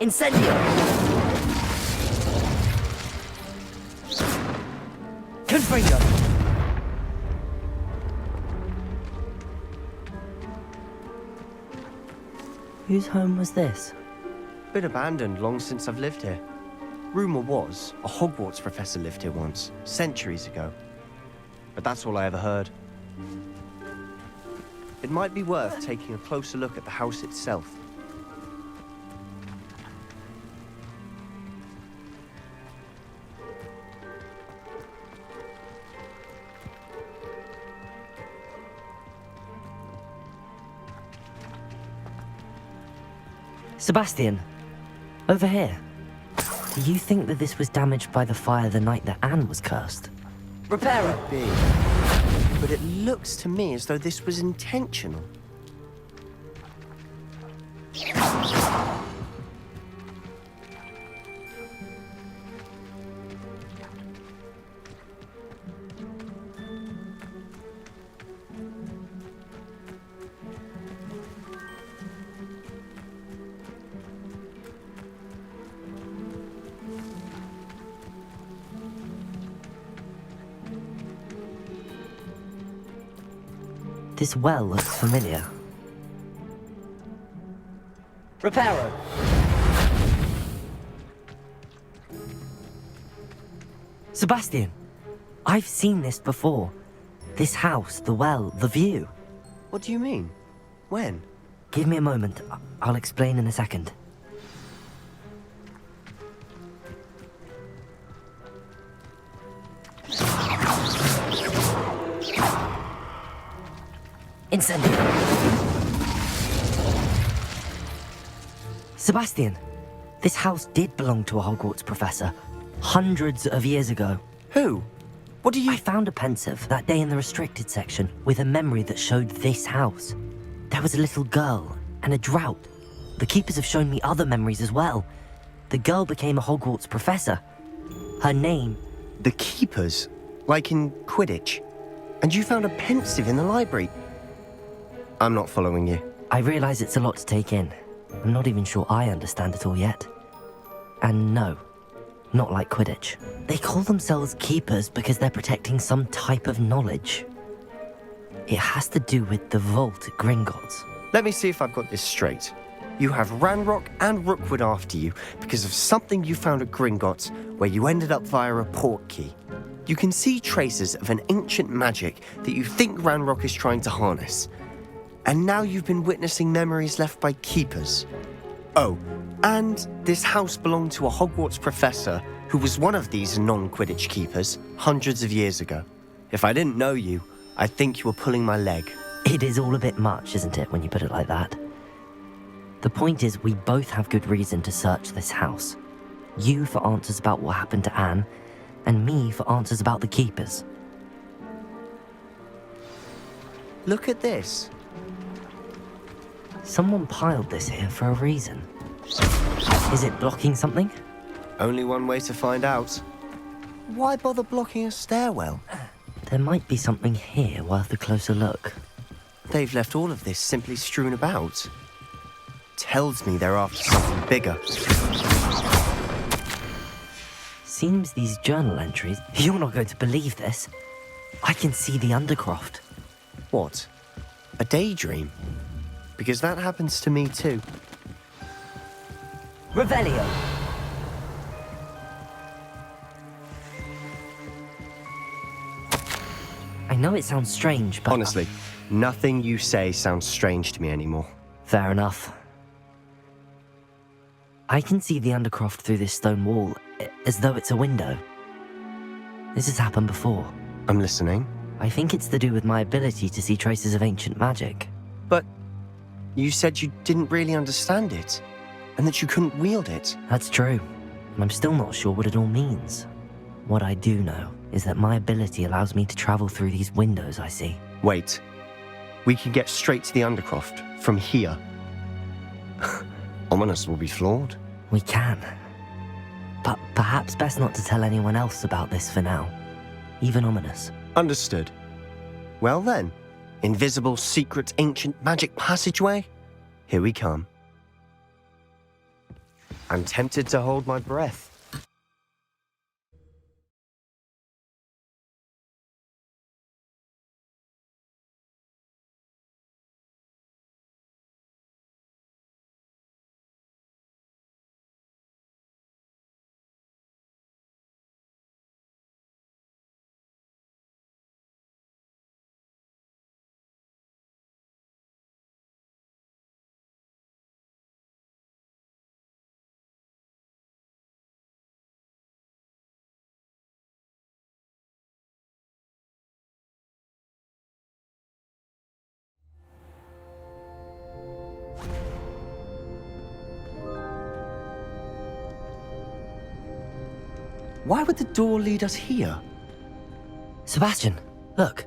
Incendio! Confringo! Whose home was this? Been abandoned long since I've lived here. Rumour was, a Hogwarts professor lived here once, centuries ago. But that's all I ever heard. It might be worth taking a closer look at the house itself. Sebastian, over here. Do you think that this was damaged by the fire the night that Anne was cursed? Repair it! Be. But it looks to me as though this was intentional. This well looks familiar. Reparo! Sebastian, I've seen this before. This house, the well, the view. What do you mean? When? Give me a moment. I'll explain in a second. Incendio! Sebastian, this house did belong to a Hogwarts professor, hundreds of years ago. Who? What do you— I found a pensive that day in the restricted section with a memory that showed this house. There was a little girl and a drought. The keepers have shown me other memories as well. The girl became a Hogwarts professor. Her name— The keepers? Like in Quidditch? And you found a pensive in the library? I'm not following you. I realize it's a lot to take in. I'm not even sure I understand it all yet. And no, not like Quidditch. They call themselves keepers because they're protecting some type of knowledge. It has to do with the vault at Gringotts. Let me see if I've got this straight. You have Ranrock and Rookwood after you because of something you found at Gringotts where you ended up via a portkey. You can see traces of an ancient magic that you think Ranrock is trying to harness. And now you've been witnessing memories left by keepers. Oh, and this house belonged to a Hogwarts professor who was one of these non-Quidditch keepers hundreds of years ago. If I didn't know you, I'd think you were pulling my leg. It is all a bit much, isn't it, when you put it like that? The point is, we both have good reason to search this house. You for answers about what happened to Anne, and me for answers about the keepers. Look at this. Someone piled this here for a reason. Is it blocking something? Only one way to find out. Why bother blocking a stairwell? There might be something here worth a closer look. They've left all of this simply strewn about. Tells me they're after something bigger. Seems these journal entries... You're not going to believe this. I can see the Undercroft. What? A daydream? Because that happens to me too. Revelio! I know it sounds strange, but... Honestly, nothing you say sounds strange to me anymore. Fair enough. I can see the Undercroft through this stone wall, as though it's a window. This has happened before. I'm listening. I think it's to do with my ability to see traces of ancient magic. But you said you didn't really understand it, and that you couldn't wield it. That's true, and I'm still not sure what it all means. What I do know is that my ability allows me to travel through these windows I see. Wait. We can get straight to the Undercroft from here. Ominous will be flawed. We can. But perhaps best not to tell anyone else about this for now. Even Ominous. Understood. Well then, invisible, secret, ancient magic passageway? Here we come. I'm tempted to hold my breath. Why would the door lead us here? Sebastian, look.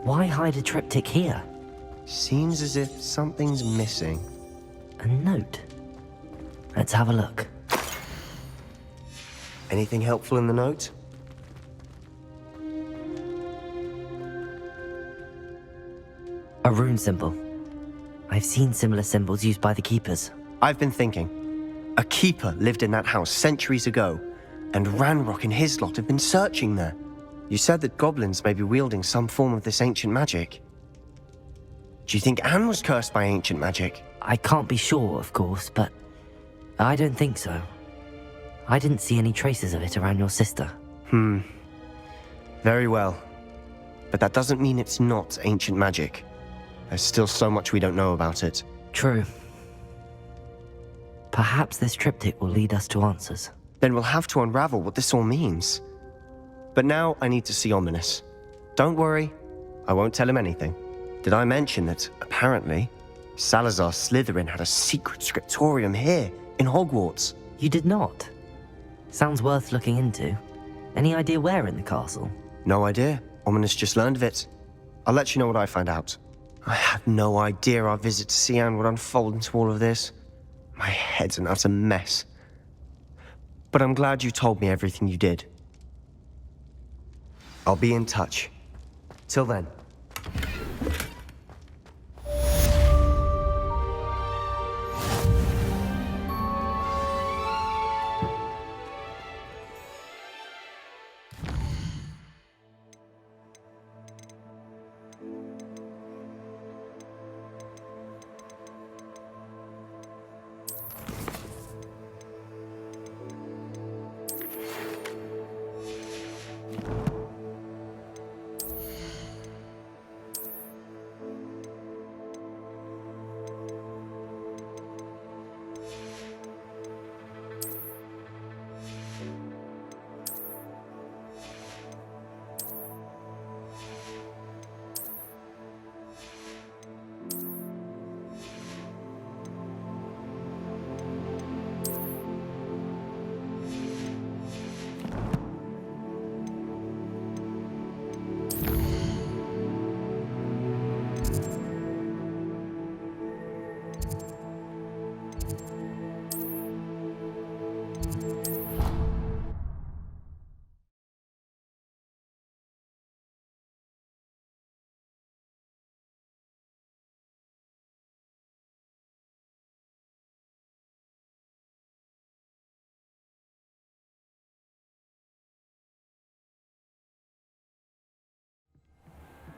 Why hide a triptych here? Seems as if something's missing. A note. Let's have a look. Anything helpful in the note? A rune symbol. I've seen similar symbols used by the keepers. I've been thinking. A keeper lived in that house centuries ago, and Ranrock and his lot have been searching there. You said that goblins may be wielding some form of this ancient magic. Do you think Anne was cursed by ancient magic? I can't be sure, of course, but I don't think so. I didn't see any traces of it around your sister. Very well. But that doesn't mean it's not ancient magic. There's still so much we don't know about it. True. Perhaps this triptych will lead us to answers. Then we'll have to unravel what this all means. But now I need to see Ominous. Don't worry, I won't tell him anything. Did I mention that, apparently, Salazar Slytherin had a secret scriptorium here, in Hogwarts? You did not? Sounds worth looking into. Any idea where in the castle? No idea. Ominous just learned of it. I'll let you know what I find out. I had no idea our visit to Cian would unfold into all of this. My head's an utter mess. But I'm glad you told me everything you did. I'll be in touch. Till then.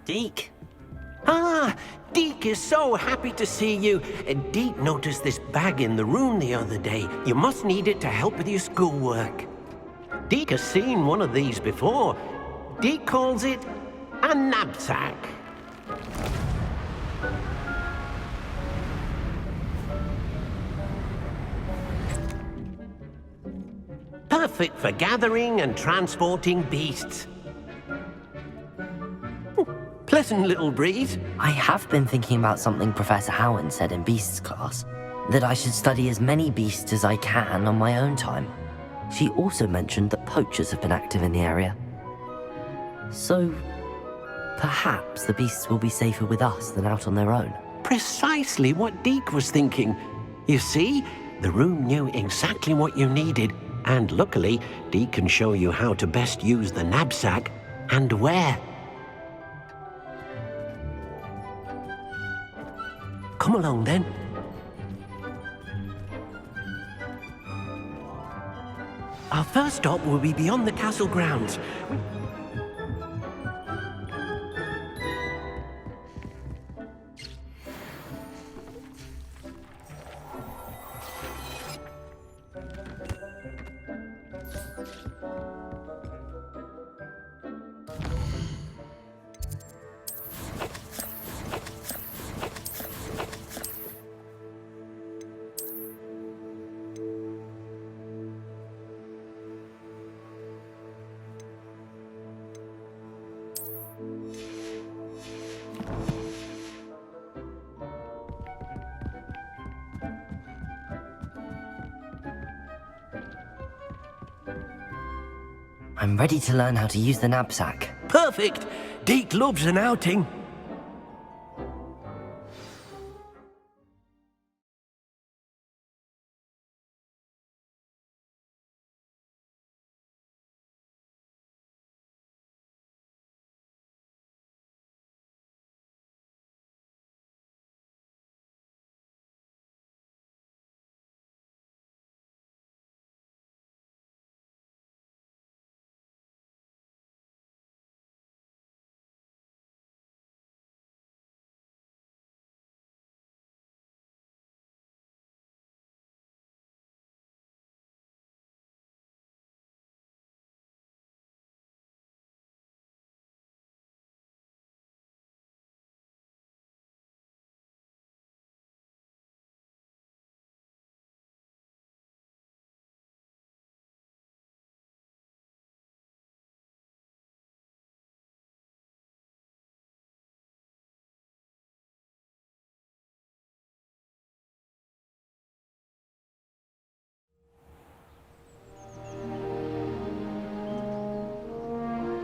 Deke! Ah, Deke is so happy to see you. Deke noticed this bag in the room the other day. You must need it to help with your schoolwork. Deke has seen one of these before. Deke calls it a knapsack. Perfect for gathering and transporting beasts. Pleasant little breeze. I have been thinking about something Professor Howard said in Beasts class. That I should study as many beasts as I can on my own time. She also mentioned that poachers have been active in the area. So, perhaps the beasts will be safer with us than out on their own. Precisely what Deke was thinking. You see, the room knew exactly what you needed, and luckily, Deke can show you how to best use the knapsack and where. Come along then. Our first stop will be beyond the castle grounds. I'm ready to learn how to use the knapsack. Perfect! Deke loves an outing.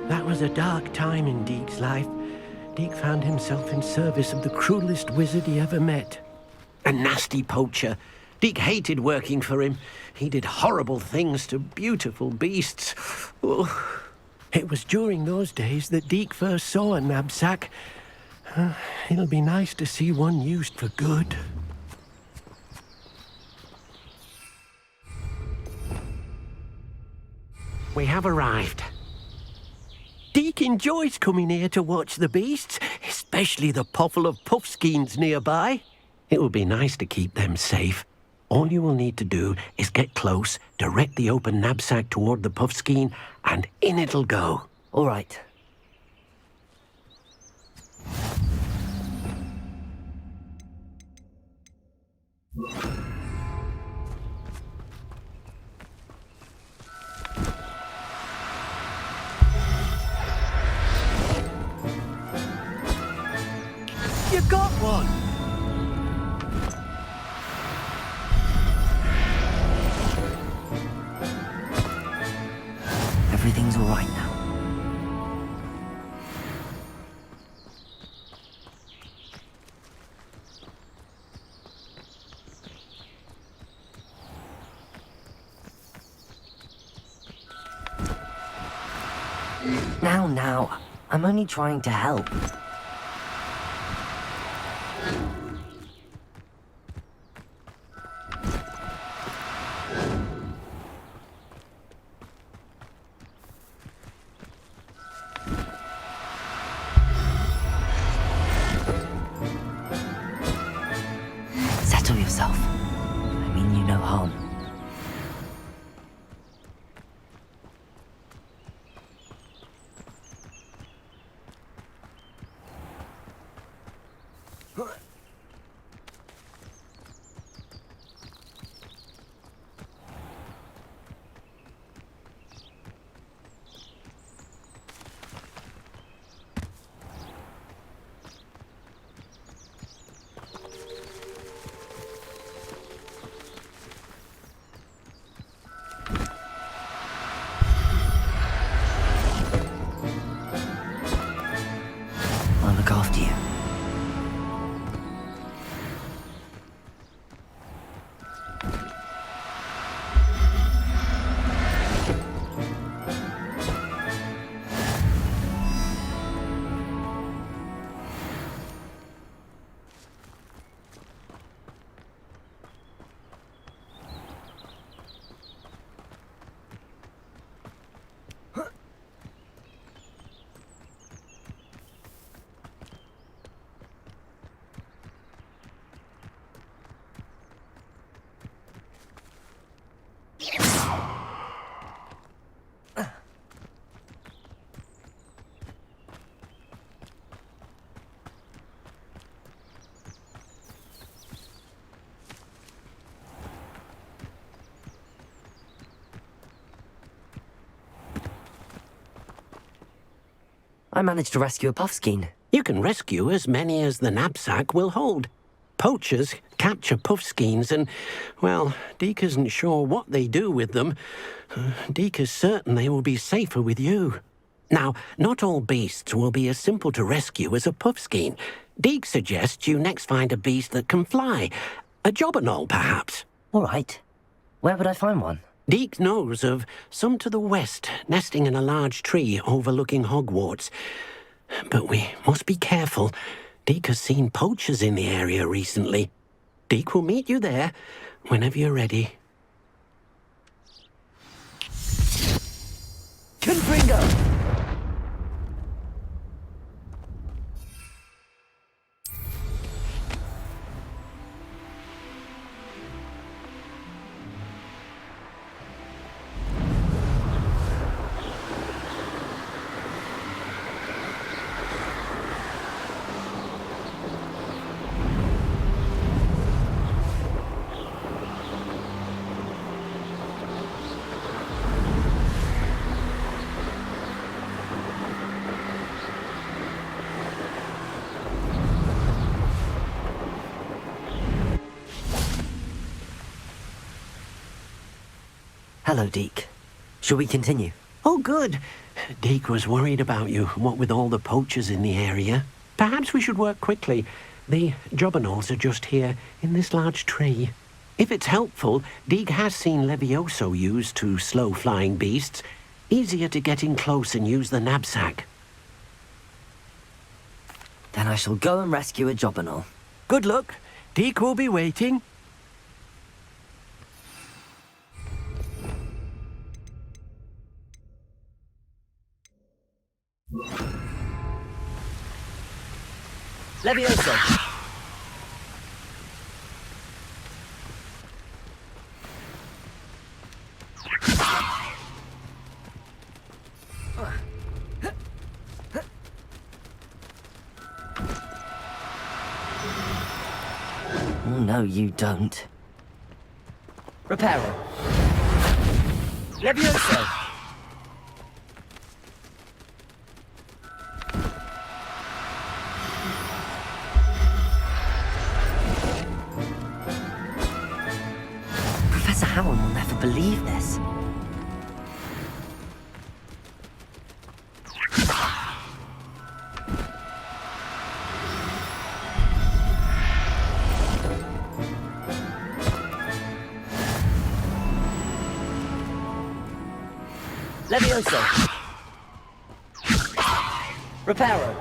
That was a dark time in Deke's life. Deke found himself in service of the cruelest wizard he ever met. A nasty poacher. Deke hated working for him. He did horrible things to beautiful beasts. Oh. It was during those days that Deke first saw a knapsack. It'll be nice to see one used for good. We have arrived. Deke enjoys coming here to watch the beasts, especially the potful of puffskeins nearby. It will be nice to keep them safe. All you will need to do is get close, direct the open knapsack toward the puffskein, and in it'll go. All right. You got one! Everything's all right now. Now, I'm only trying to help. Settle yourself. I mean you no harm. I managed to rescue a puffskein. You can rescue as many as the knapsack will hold. Poachers capture puffskeins and, well, Deke isn't sure what they do with them. Deke is certain they will be safer with you. Now, not all beasts will be as simple to rescue as a puffskein. Deke suggests you next find a beast that can fly. A jobberknoll, perhaps. All right. Where would I find one? Deke knows of some to the west, nesting in a large tree overlooking Hogwarts. But we must be careful. Deke has seen poachers in the area recently. Deke will meet you there whenever you're ready. Confringo! Hello, Deke. Shall we continue? Oh, good. Deke was worried about you, what with all the poachers in the area. Perhaps we should work quickly. The jobberknolls are just here, in this large tree. If it's helpful, Deke has seen Levioso used to slow flying beasts. Easier to get in close and use the knapsack. Then I shall go and rescue a jobberknoll. Good luck. Deke will be waiting. Levioso! Oh, no, you don't. Reparo. Levioso! Professor Howard will never believe this. Levioso! Reparo!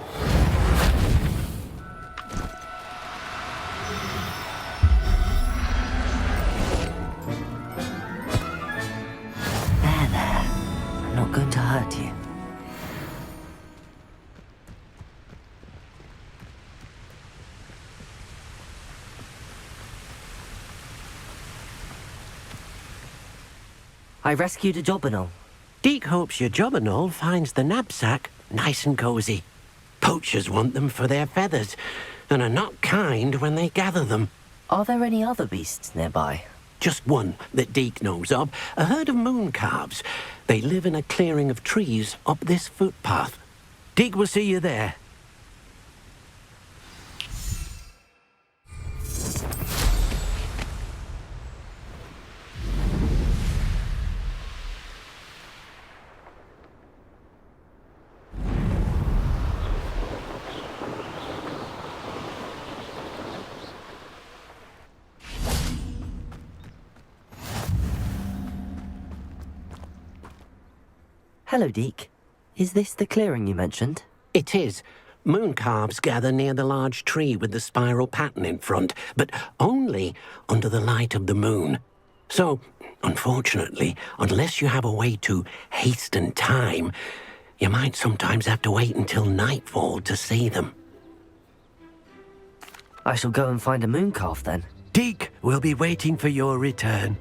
There. I'm not going to hurt you. I rescued a jobberknoll. Deke hopes your jobberknoll finds the knapsack nice and cozy. Poachers want them for their feathers, and are not kind when they gather them. Are there any other beasts nearby? Just one that Deke knows of, a herd of moon calves. They live in a clearing of trees up this footpath. Deke will see you there. Hello, Deke. Is this the clearing you mentioned? It is. Moon calves gather near the large tree with the spiral pattern in front, but only under the light of the moon. So, unfortunately, unless you have a way to hasten time, you might sometimes have to wait until nightfall to see them. I shall go and find a moon calf then. Deke will be waiting for your return.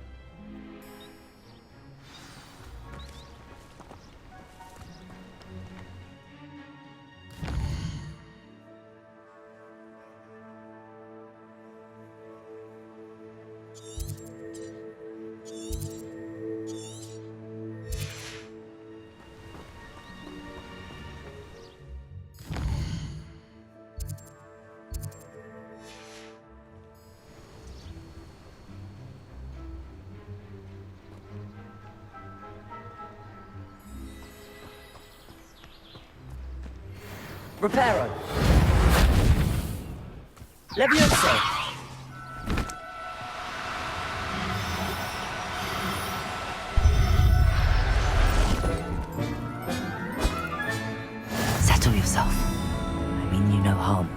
Reparo. Levioso. Settle yourself. I mean you no harm.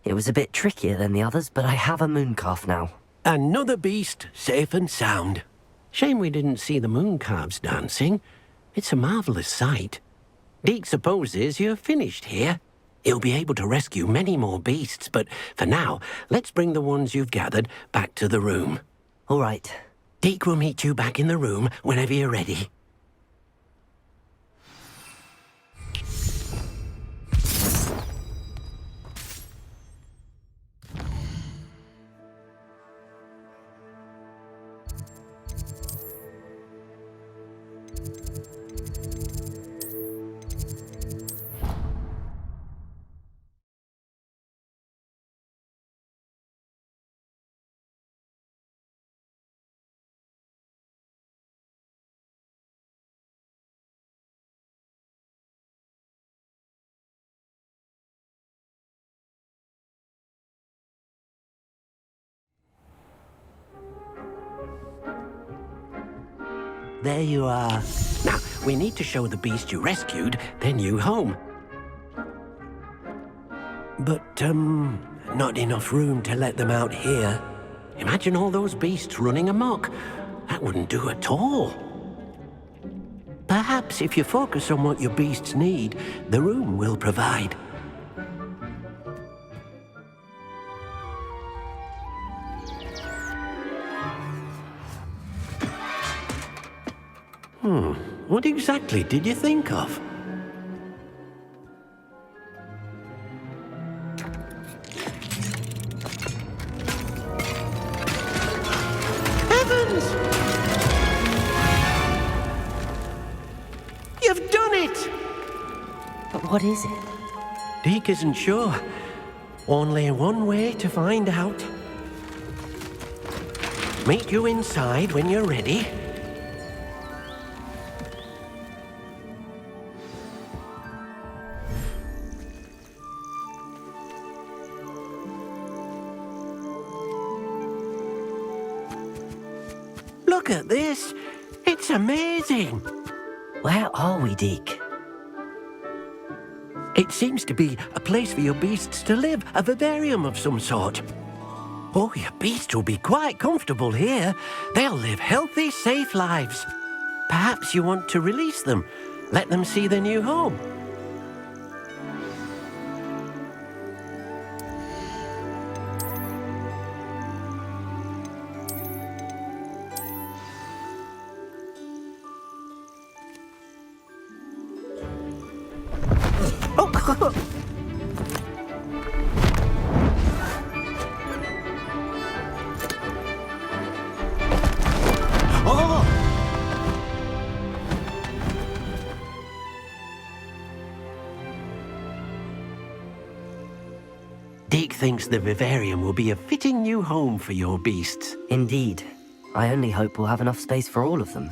It was a bit trickier than the others, but I have a mooncalf now. Another beast, safe and sound. Shame we didn't see the mooncalves dancing. It's a marvelous sight. Deke supposes you're finished here. He'll be able to rescue many more beasts, but for now, let's bring the ones you've gathered back to the room. All right. Deke will meet you back in the room whenever you're ready. There you are. Now, we need to show the beast you rescued their new home. But, not enough room to let them out here. Imagine all those beasts running amok. That wouldn't do at all. Perhaps if you focus on what your beasts need, the room will provide. What exactly did you think of? Heavens! You've done it! But what is it? Deke isn't sure. Only one way to find out. Meet you inside when you're ready. Look at this. It's amazing. Where are we, Deke? It seems to be a place for your beasts to live, a vivarium of some sort. Oh, your beasts will be quite comfortable here. They'll live healthy, safe lives. Perhaps you want to release them, let them see their new home. Deke thinks the vivarium will be a fitting new home for your beasts. Indeed. I only hope we'll have enough space for all of them.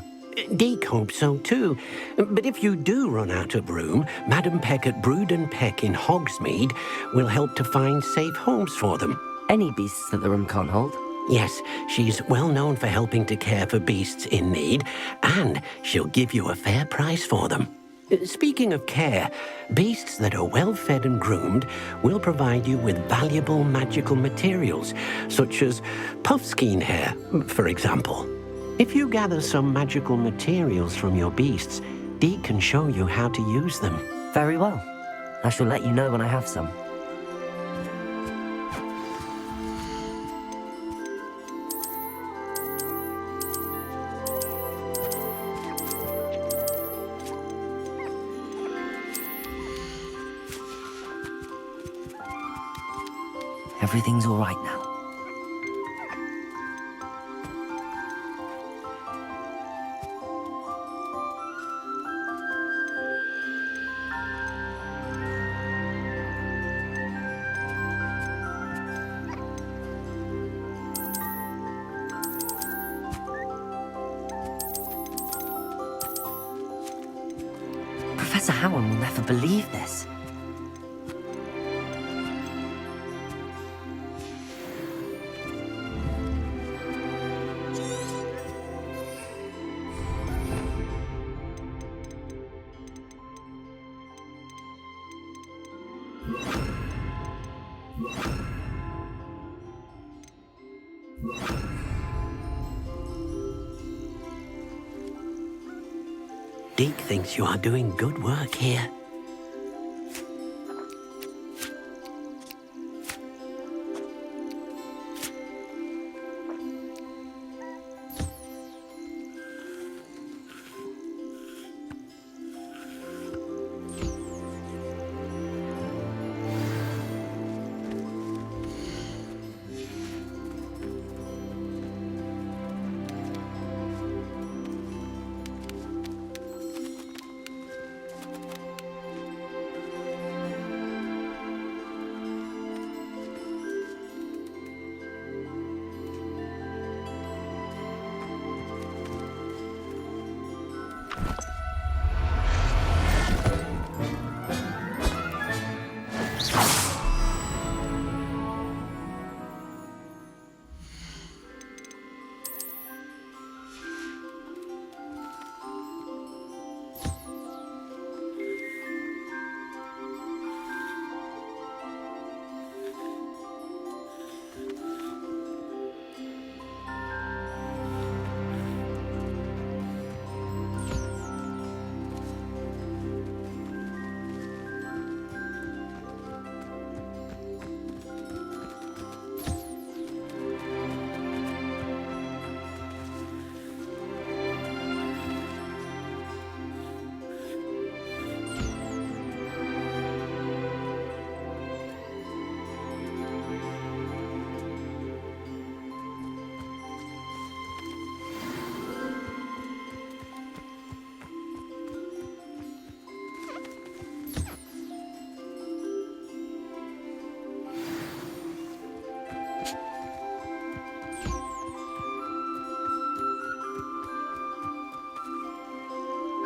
Deke hopes so too. But if you do run out of room, Madam Peck at Brood and Peck in Hogsmeade will help to find safe homes for them. Any beasts that the room can't hold? Yes, she's well known for helping to care for beasts in need, and she'll give you a fair price for them. Speaking of care, beasts that are well fed and groomed will provide you with valuable magical materials, such as puffskein hair, for example. If you gather some magical materials from your beasts, Deke can show you how to use them. Very well. I shall let you know when I have some. Everything's all right now. Professor Howard will never believe this. Deke thinks you are doing good work here.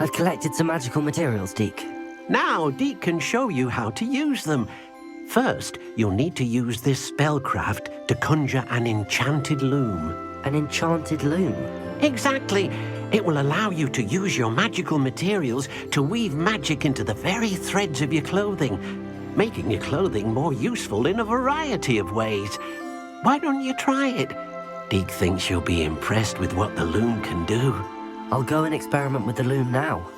I've collected some magical materials, Deke. Now, Deke can show you how to use them. First, you'll need to use this spellcraft to conjure an enchanted loom. An enchanted loom? Exactly. It will allow you to use your magical materials to weave magic into the very threads of your clothing, making your clothing more useful in a variety of ways. Why don't you try it? Deke thinks you'll be impressed with what the loom can do. I'll go and experiment with the loom now.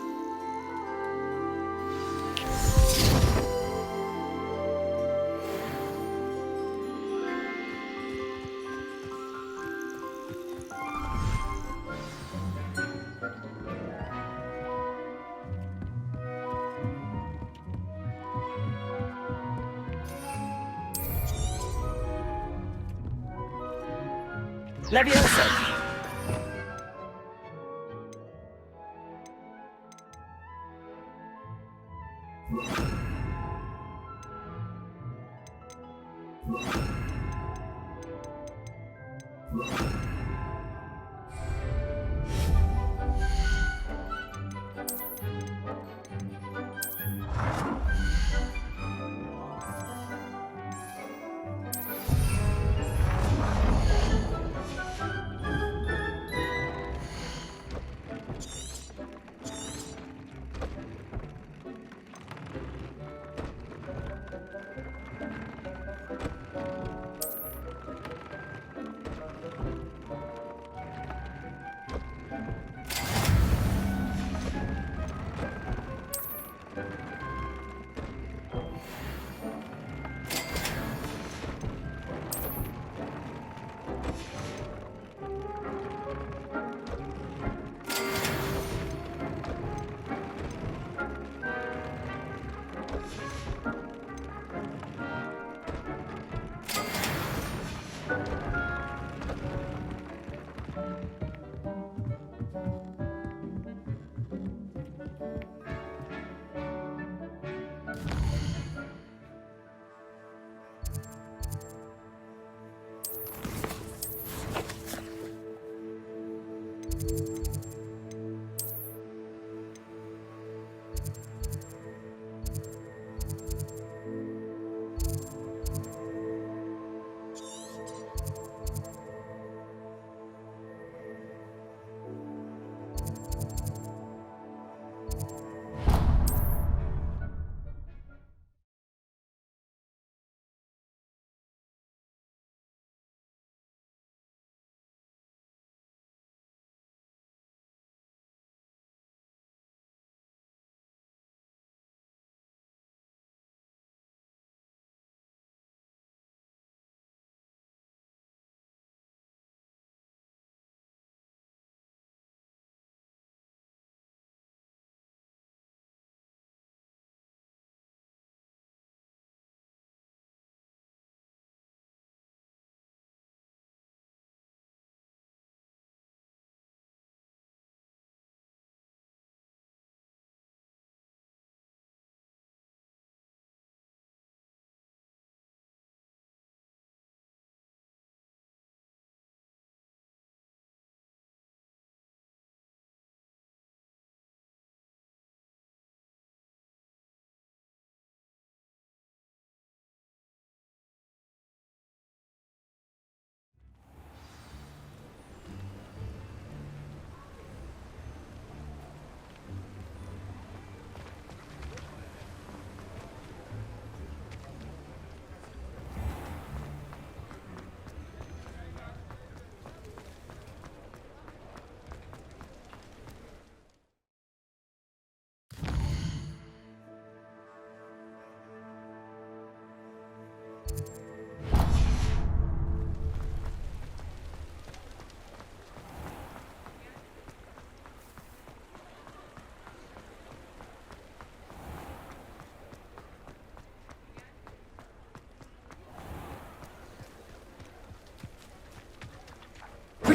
Leviosa!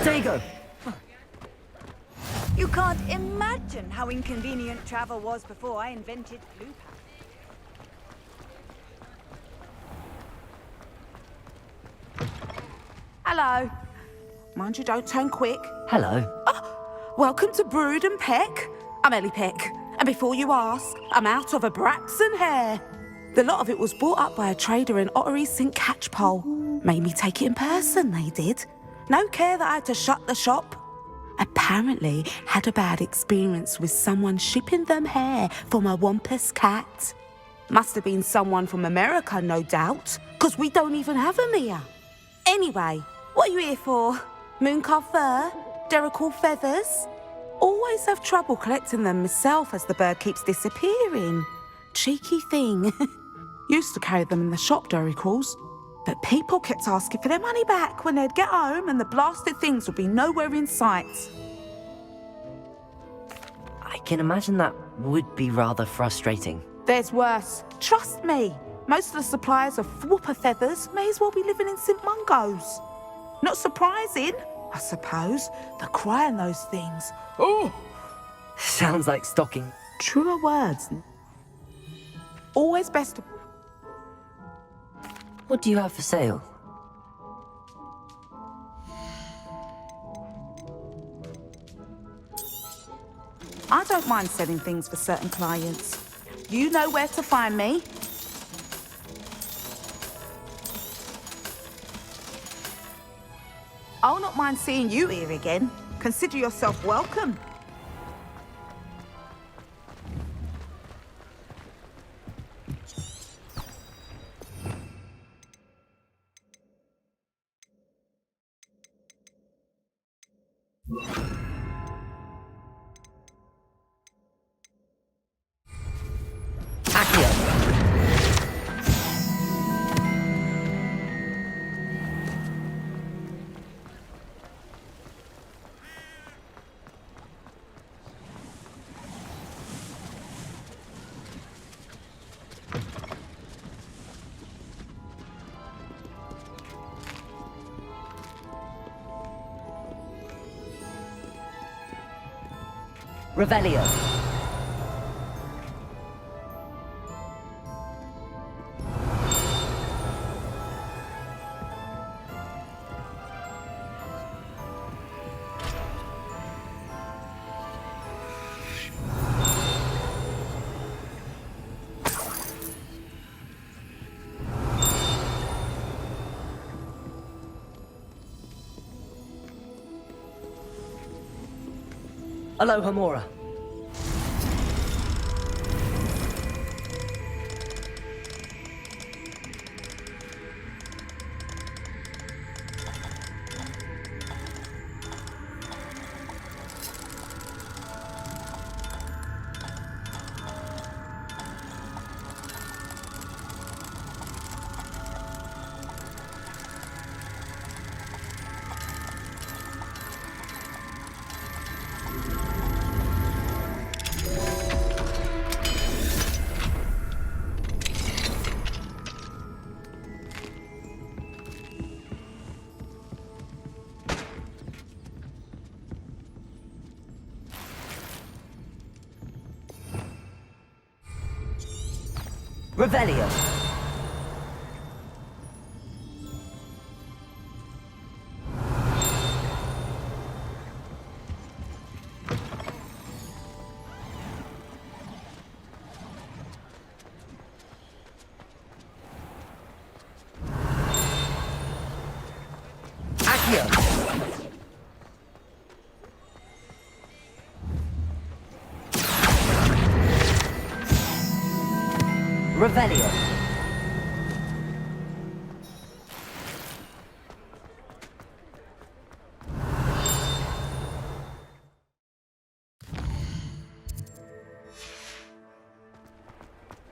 There you go. You can't imagine how inconvenient travel was before I invented Blue Pack. Hello. Mind you don't turn quick. Hello. Welcome to Brood and Peck. I'm Ellie Peck. And before you ask, I'm out of a Braxton hair. The lot of it was bought up by a trader in Ottery St. Catchpole. Made me take it in person, they did. No care that I had to shut the shop. Apparently had a bad experience with someone shipping them hair from a Wampus cat. Must have been someone from America, no doubt, because we don't even have them here. Anyway, what are you here for? Mooncarved fur? Derrickle feathers? Always have trouble collecting them myself as the bird keeps disappearing. Cheeky thing. Used to carry them in the shop, Derricles. But people kept asking for their money back when they'd get home and the blasted things would be nowhere in sight. I can imagine that would be rather frustrating. There's worse. Trust me. Most of the suppliers of whooper feathers may as well be living in St. Mungo's. Not surprising, I suppose, the cry on those things. Oh! Sounds like stocking. Truer words. Always best to... What do you have for sale? I don't mind selling things for certain clients. You know where to find me. I'll not mind seeing you here again. Consider yourself welcome. Revelio. Aloha Mora. Revelio. Accio. Revelio.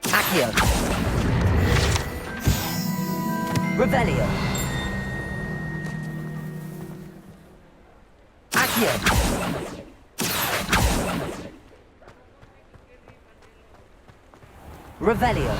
Accio. Revelio. Accio. Revelio.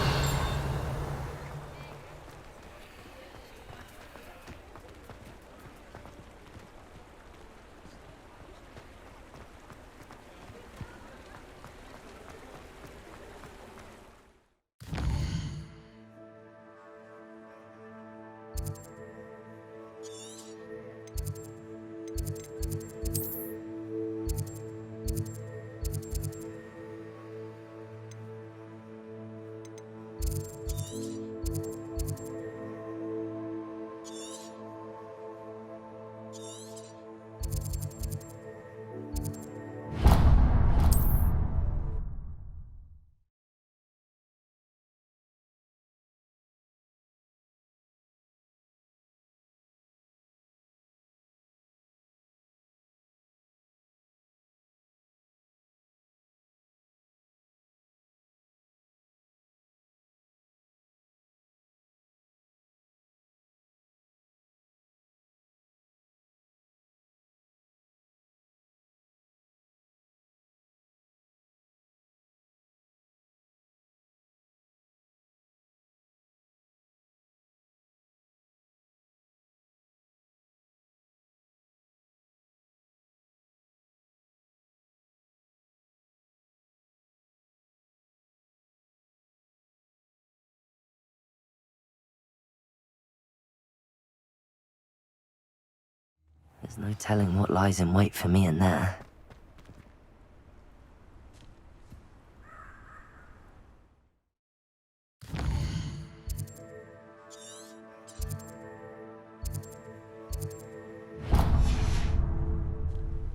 There's no telling what lies in wait for me in there.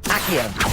Accio.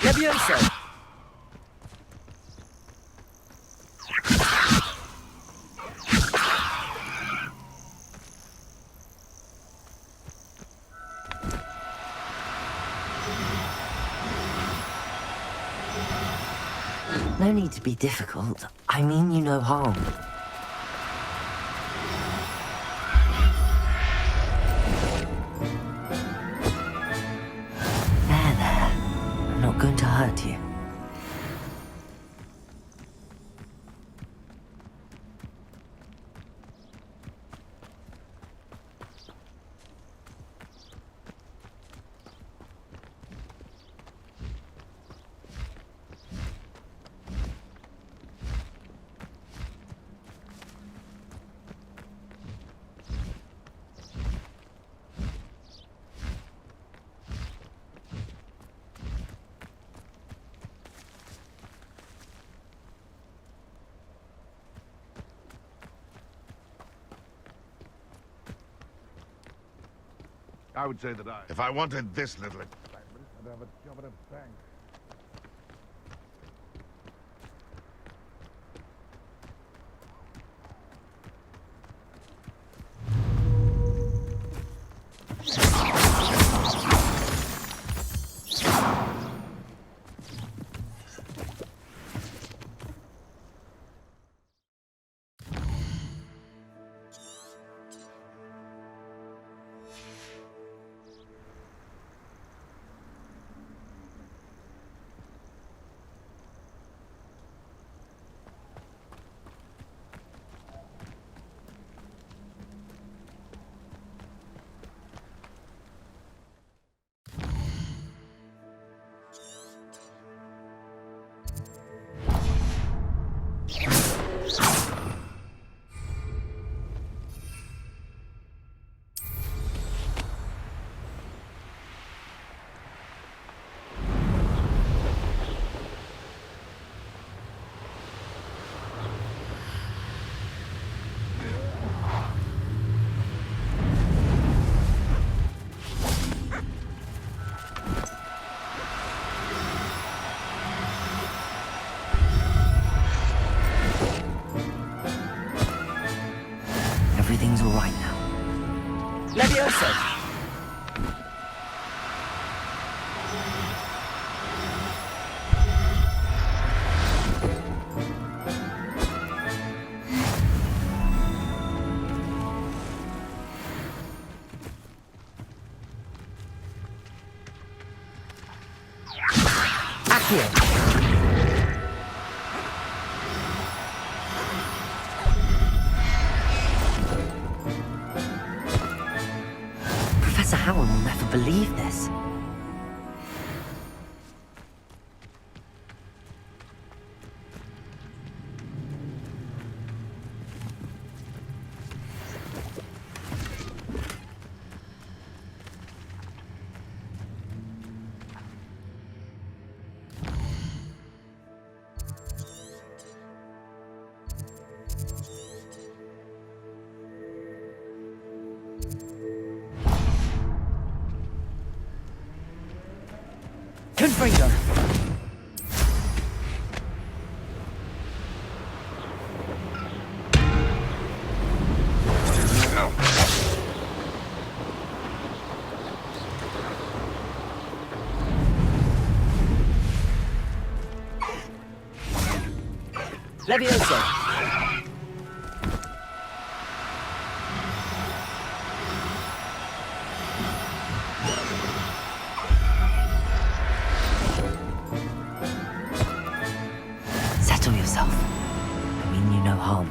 Levioso! No need to be difficult. I mean you no harm. There. I'm not going to hurt you. I would say that if I wanted this little excitement, I'd have a job at a bank. Everything's all right now. Levioso! Accio! Professor Howard will never believe this. freedom. Levioso. Settle yourself. I mean you no harm.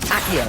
Accio.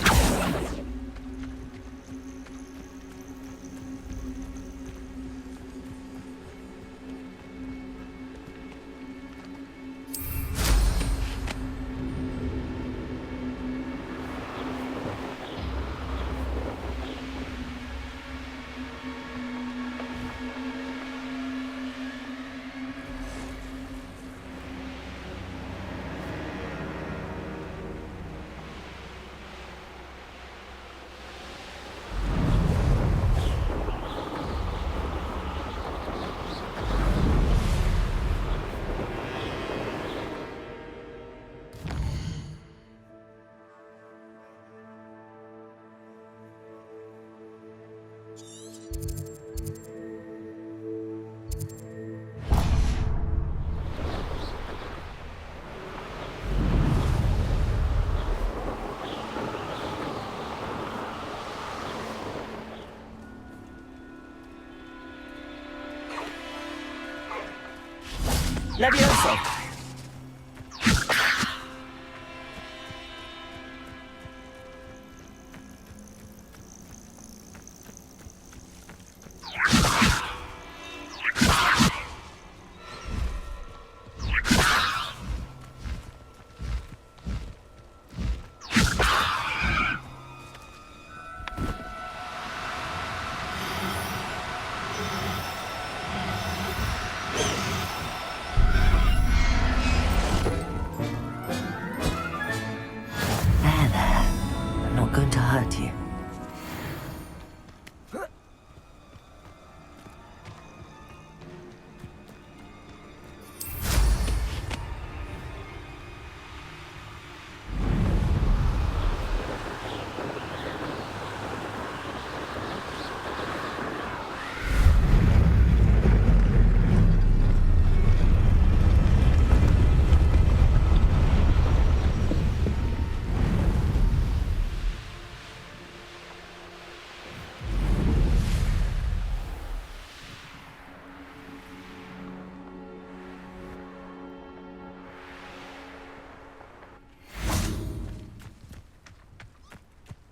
Levioso. There. I'm not going to hurt you.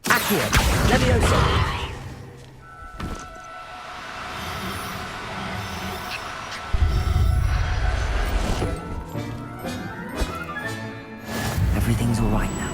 Accio. Levioso. Everything's all right now.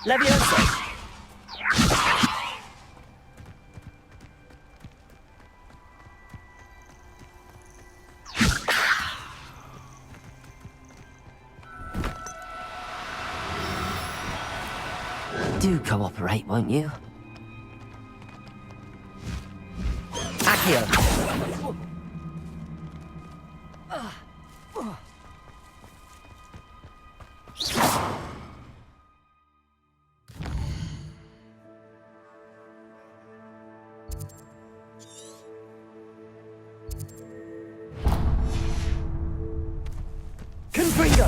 Levioso. Do cooperate, won't you? Accio. Confringo.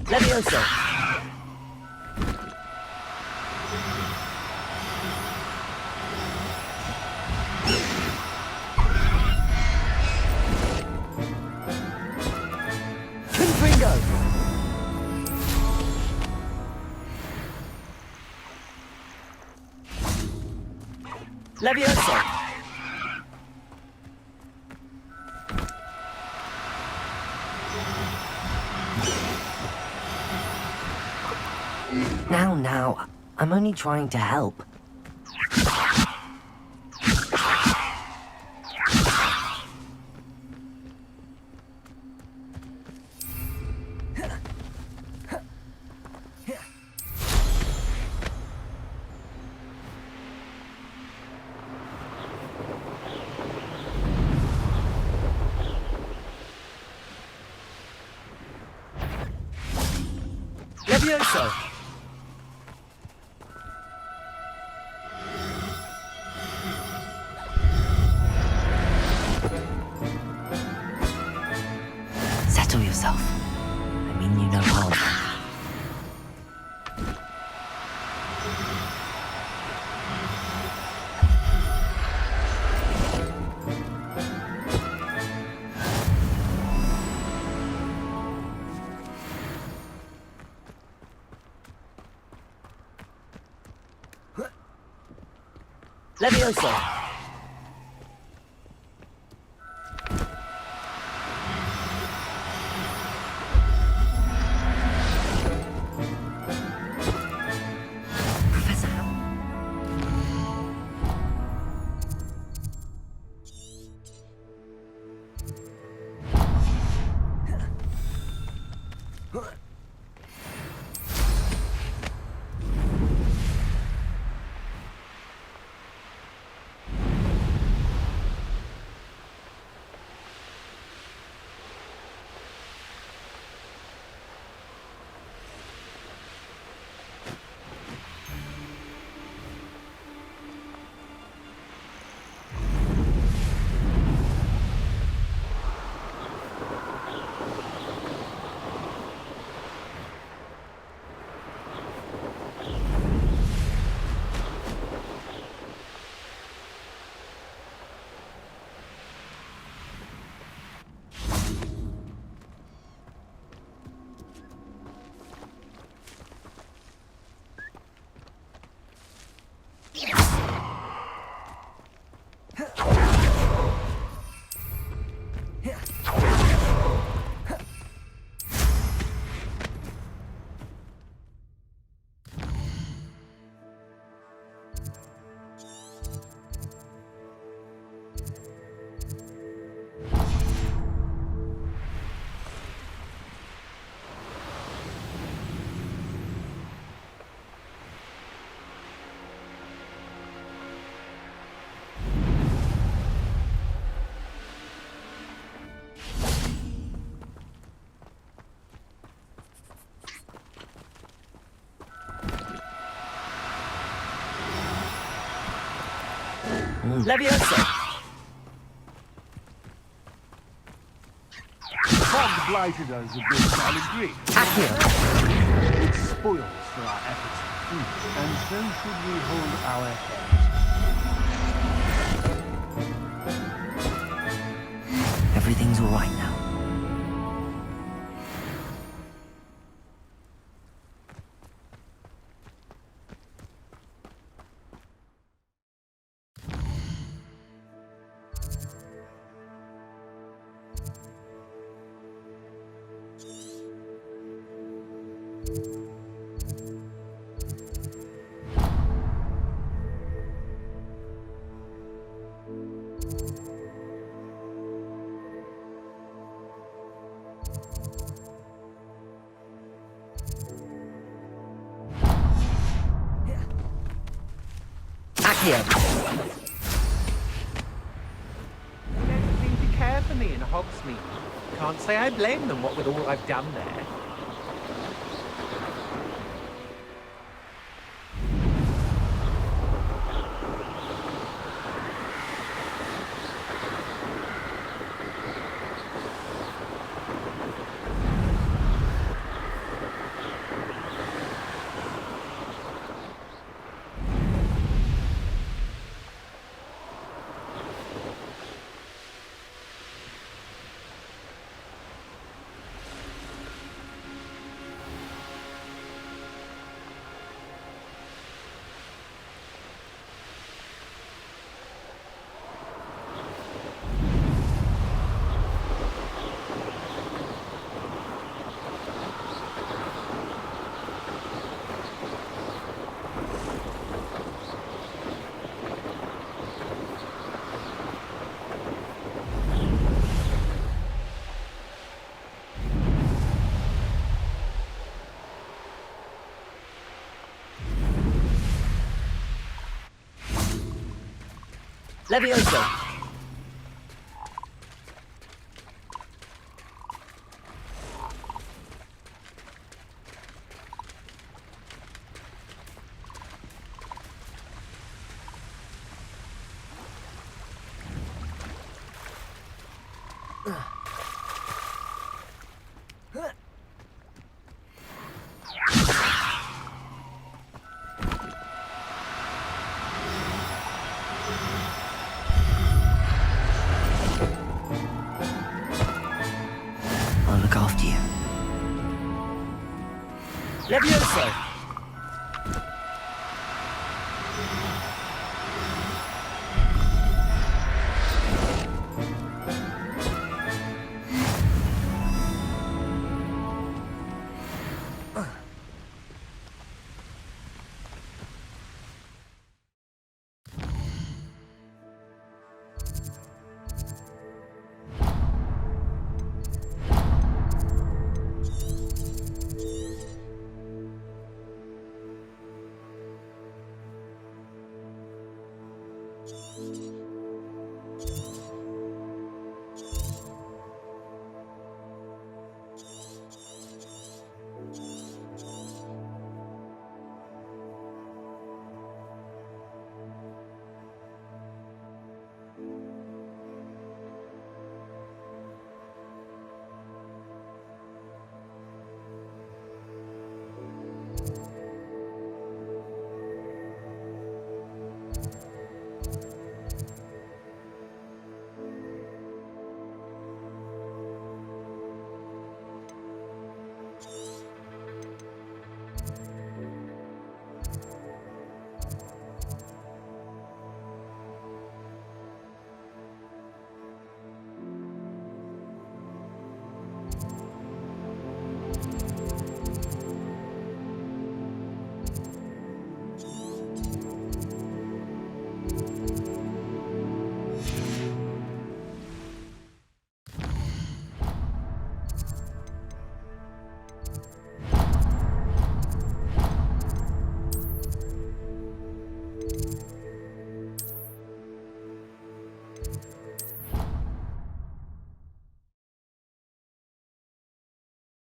Levioso. Confringo. Levioso. Now, I'm only trying to help. Levioso. Settle yourself. I mean you no harm. Levioso. Professor Ham. Levioso. Fog blighted us a bit, I'll agree. Accio. It spoils for our efforts to preach, and so should we hold our heads. Everything's all right now. Here. They don't seem to care for me in Hogsmeade. Can't say I blame them, what with all I've done there. Levioso. I'll look after you. Levioso.